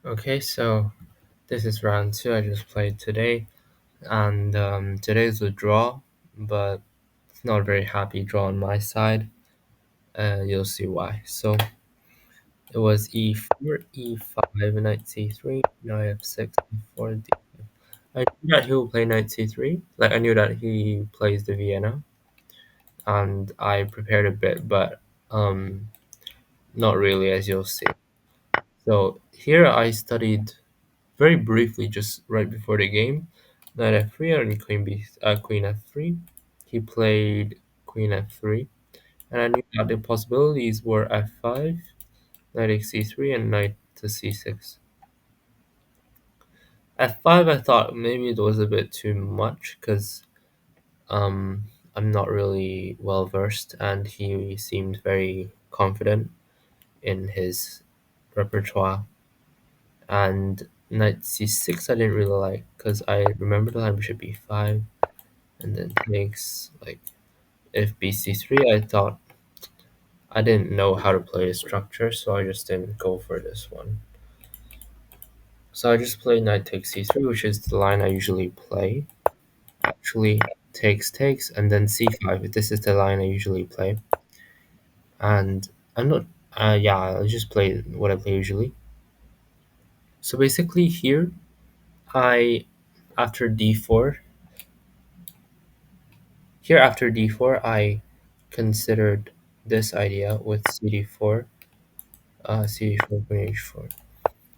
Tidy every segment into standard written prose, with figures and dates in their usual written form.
Okay, so this is round two I just played today, and today's a draw, but it's not a very happy draw on my side. You'll see why. So it was e4, e5, knight c3, knight f6, e4, d. I knew that he will play knight c3. Like I knew that he plays the Vienna, and I prepared a bit, but not really, as you'll see. So here I studied very briefly, just right before the game, knight f3 and queen f3. He played queen f3, and I knew that the possibilities were f5, knight takes c3, and knight to c6. F5, I thought maybe it was a bit too much because um, I'm not really well versed, and he seemed very confident in his repertoire. And knight c6 I didn't really like because I remember the line bishop e5 and then takes like if bc3. I thought I didn't know how to play the structure, so I just didn't go for this one. So I just played knight takes c3, which is the line I usually play. Actually, takes and then c5. This is the line I usually play, and I'm not. Yeah, I just play what I play usually. So basically here, I after d4 Here after d4, I considered this idea with cd4, cd4, queen h4,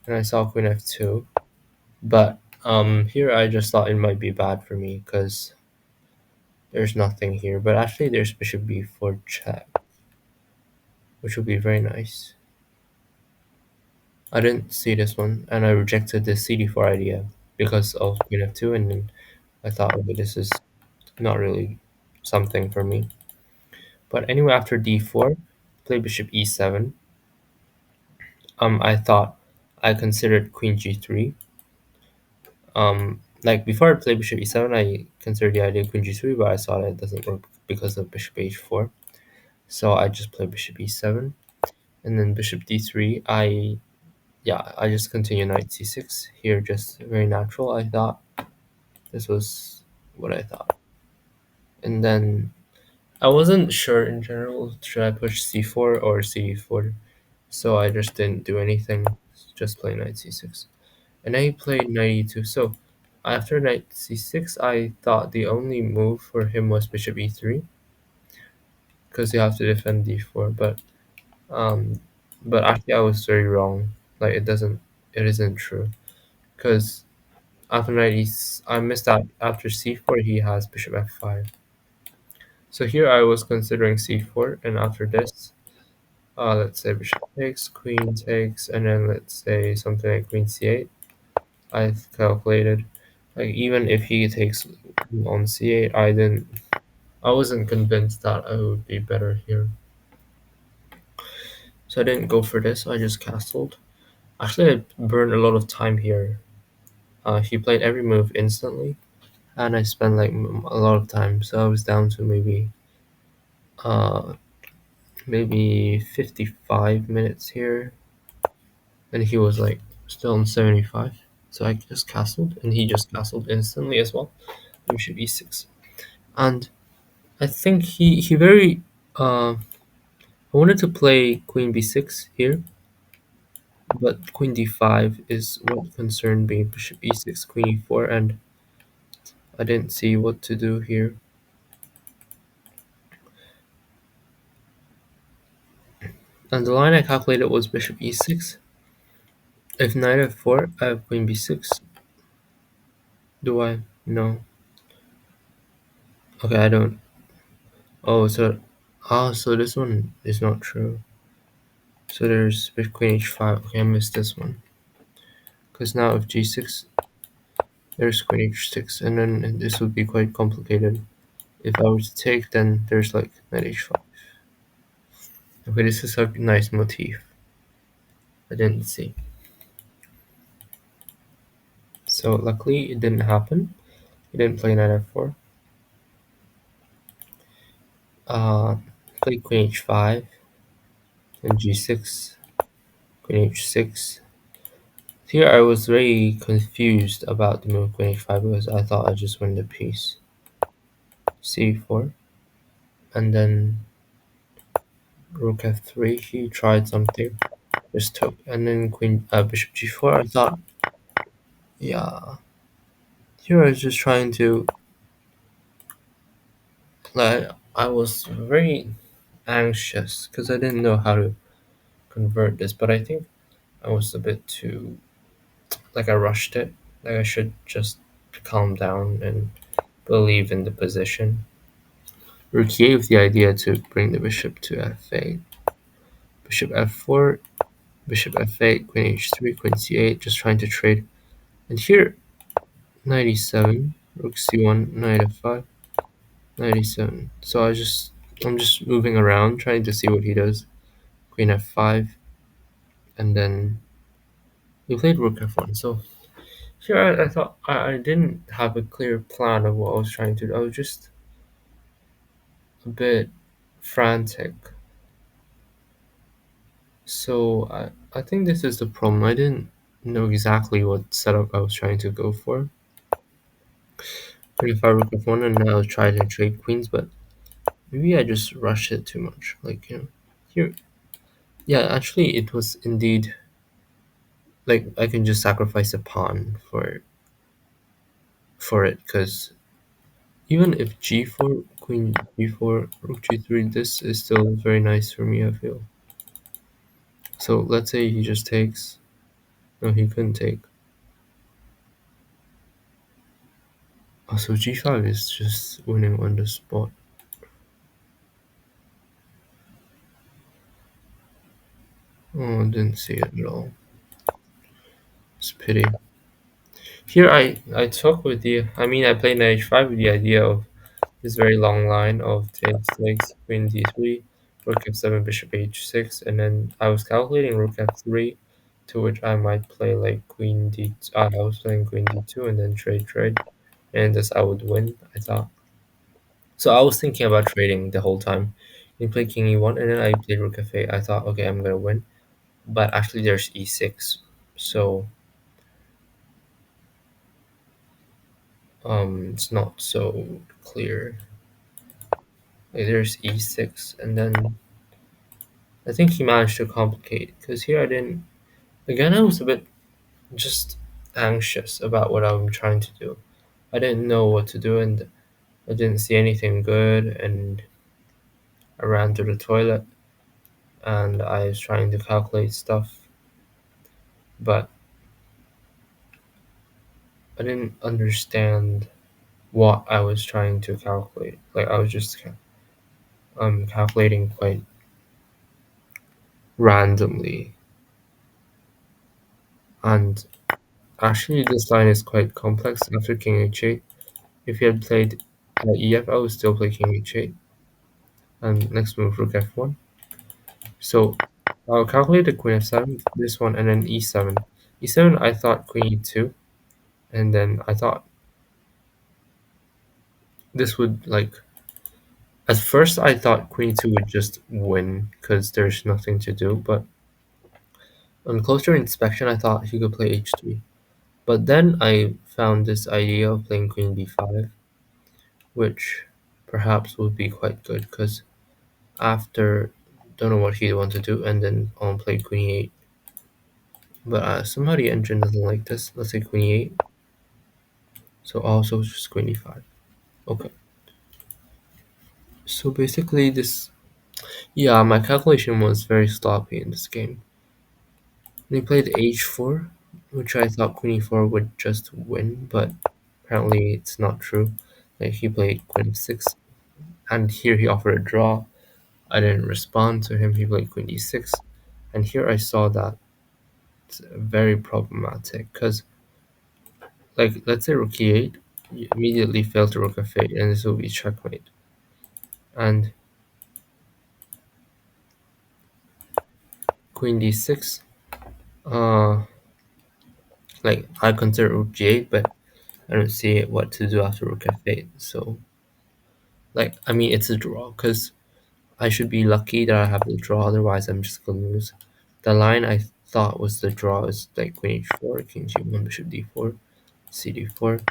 and I saw queen f2. But here I just thought it might be bad for me because there's nothing here. But actually, there's bishop b4 check, which would be very nice. I didn't see this one, and I rejected the cd4 idea because of queen f2, and then I thought, okay, this is not really something for me. But anyway, after d4, play bishop e7. I thought I considered queen g3. Like before I played bishop e7, I considered the idea of queen g3, but I saw that it doesn't work because of bishop h4. So I just played bishop e7, and then bishop d3. I just continue knight c6 here, just very natural. I thought this was what I thought, and then I wasn't sure in general. Should I push c4 or c4? So I just didn't do anything. Just play knight c6. And then he played knight e2. So after knight c6, I thought the only move for him was bishop e3 because you have to defend d4. Um, but actually I was very wrong. Like it isn't true because after I missed out after c4 he has bishop f5. So here I was considering c4, and after this, let's say bishop takes, queen takes, and then let's say something like queen c8. I've calculated, like even if he takes on c8, I wasn't convinced that I would be better here. So I didn't go for this, I just castled. Actually, I burned a lot of time here. He played every move instantly, and I spent like a lot of time, so I was down to uh, maybe 55 minutes here, and he was like still on 75. So I just castled, and he just castled instantly as well. Bishop e6. And I think he very I wanted to play queen b6 here, but queen d5 is what concerned me. Bishop e6, queen e4, and I didn't see what to do here. And the line I calculated was bishop e6. If knight f4, I have queen b6. Do I? No. Okay, I don't. Oh, so this one is not true. So there's queen h5. Okay, I missed this one. Because now if g6, there's queen h6, and then this would be quite complicated. If I were to take, then there's like knight h5. Okay, this is a nice motif. I didn't see. So luckily it didn't happen. He didn't play knight f4. Uh, Play queen h5, then g6, queen h6, Here I was very confused about the move queen h5 because I thought I'd just win the piece. c4, and then rook f3. He tried something, just took, and then queen bishop g4. I thought, yeah. Here I was just trying to like I was very anxious because I didn't know how to convert this, but I think I was a bit too like I rushed it. Like I should just calm down and believe in the position. Rook gave the idea to bring the bishop to f8. Bishop f4, bishop f8, queen h3, queen c8, just trying to trade. And here, knight e7, rook c1, knight f5, knight e7. So I'm just moving around, trying to see what he does. Queen f5, and then we played rook f1. So here I thought I didn't have a clear plan of what I was trying to do. I was just a bit frantic. So I think this is the problem. I didn't know exactly what setup I was trying to go for. Queen f5, rook f1, and now try to trade queens, but maybe I just rushed it too much. Like, here, yeah, actually, it was indeed like I can just sacrifice a pawn for it, because even if g4, queen g4, rook g3, this is still very nice for me, I feel. So let's say he just takes. No, he couldn't take. Oh, so g5 is just winning on the spot. Oh, I didn't see it at all. It's a pity. Here I talk with you. I mean, I played knight h5 with the idea of this very long line of takes, queen d3, rook f7, bishop h6, and then I was calculating rook f3, to which I might play like queen d. I was playing queen d2 and then trade, and thus I would win. I thought. So I was thinking about trading the whole time. He played king e1, and then I played rook f8. I thought, okay, I'm gonna win, but actually there's e6, so it's not so clear. Like, there's e6, and then I think he managed to complicate because here I didn't. Again, I was a bit just anxious about what I'm trying to do. I didn't know what to do, and I didn't see anything good, and I ran to the toilet and I was trying to calculate stuff, but I didn't understand what I was trying to calculate. Like I was just calculating quite randomly, and actually this line is quite complex after king h8. If he had played ef, I would still play king h8, and next move rook f1. So I'll calculate the queen f7, this one, and then e7. E7, I thought queen e2, and then I thought this would like. At first, I thought queen e2 would just win because there's nothing to do, but on closer inspection, I thought he could play h3. But then I found this idea of playing queen b5, which perhaps would be quite good because after, don't know what he'd want to do, and then I'll play queen e8. But somehow the engine doesn't like this. Let's say queen e8. So also just queen e5. Okay. So basically this, yeah, my calculation was very sloppy in this game. He played h4, which I thought queen e4 would just win, but apparently it's not true. Like he played queen f6, and here he offered a draw. I didn't respond to him. He played queen d6, and here I saw that it's very problematic because, like, let's say rook e8, you immediately fail to rook f8, and this will be checkmate. And queen d6, uh, like I consider rook g8, but I don't see what to do after rook f8. So, like, I mean, it's a draw because I should be lucky that I have the draw. Otherwise, I'm just gonna lose. The line I thought was the draw is like queen h4, king g1, bishop d4, c d4,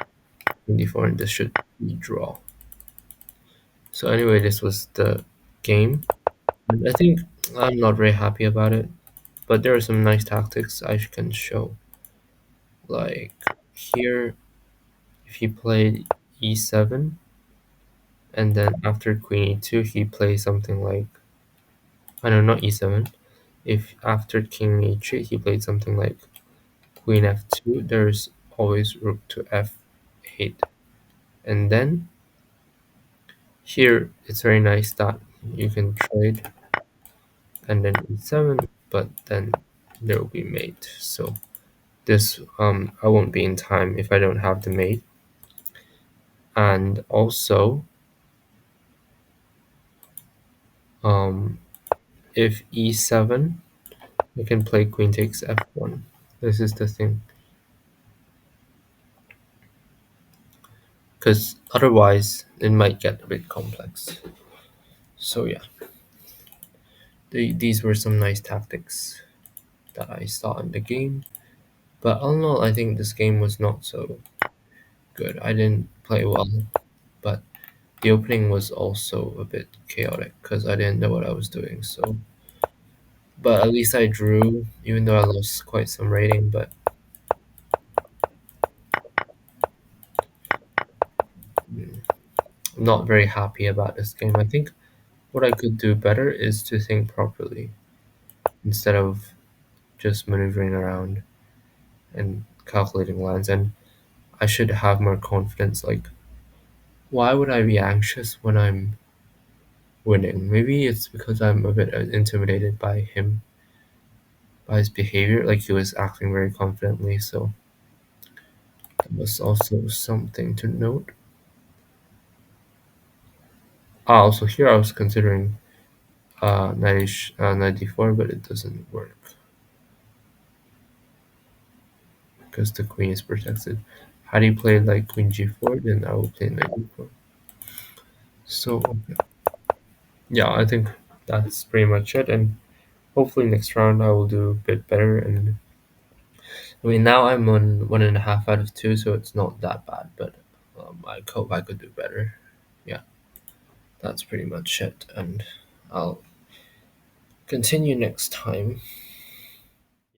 king d4, and this should be draw. So anyway, this was the game. And I think I'm not very happy about it, but there are some nice tactics I can show. Like here, if he played e7, and then after queen e2, he plays something like, I know, not e7. If after king e3, he played something like queen f2, there's always rook to f8. And then here, it's very nice that you can trade and then e7, but then there will be mate. So this I won't be in time if I don't have the mate. And also, um, if e7, I can play queen takes f1. This is the thing, because otherwise it might get a bit complex. So yeah, these were some nice tactics that I saw in the game. But all in all, I think this game was not so good. I didn't play well, but the opening was also a bit chaotic because I didn't know what I was doing. So, but at least I drew, even though I lost quite some rating. But mm, I'm not very happy about this game. I think what I could do better is to think properly instead of just maneuvering around and calculating lines. And I should have more confidence. Like, why would I be anxious when I'm winning? Maybe it's because I'm a bit intimidated by him, by his behavior. Like, he was acting very confidently. So that was also something to note. Also here I was considering 94, but it doesn't work because the queen is protected. Had he played like queen g4, then I will play knight d4. So okay. Yeah, I think that's pretty much it, and hopefully next round I will do a bit better. And I mean, now I'm on 1.5 out of 2, so it's not that bad, but I hope I could do better. Yeah, that's pretty much it, and I'll continue next time.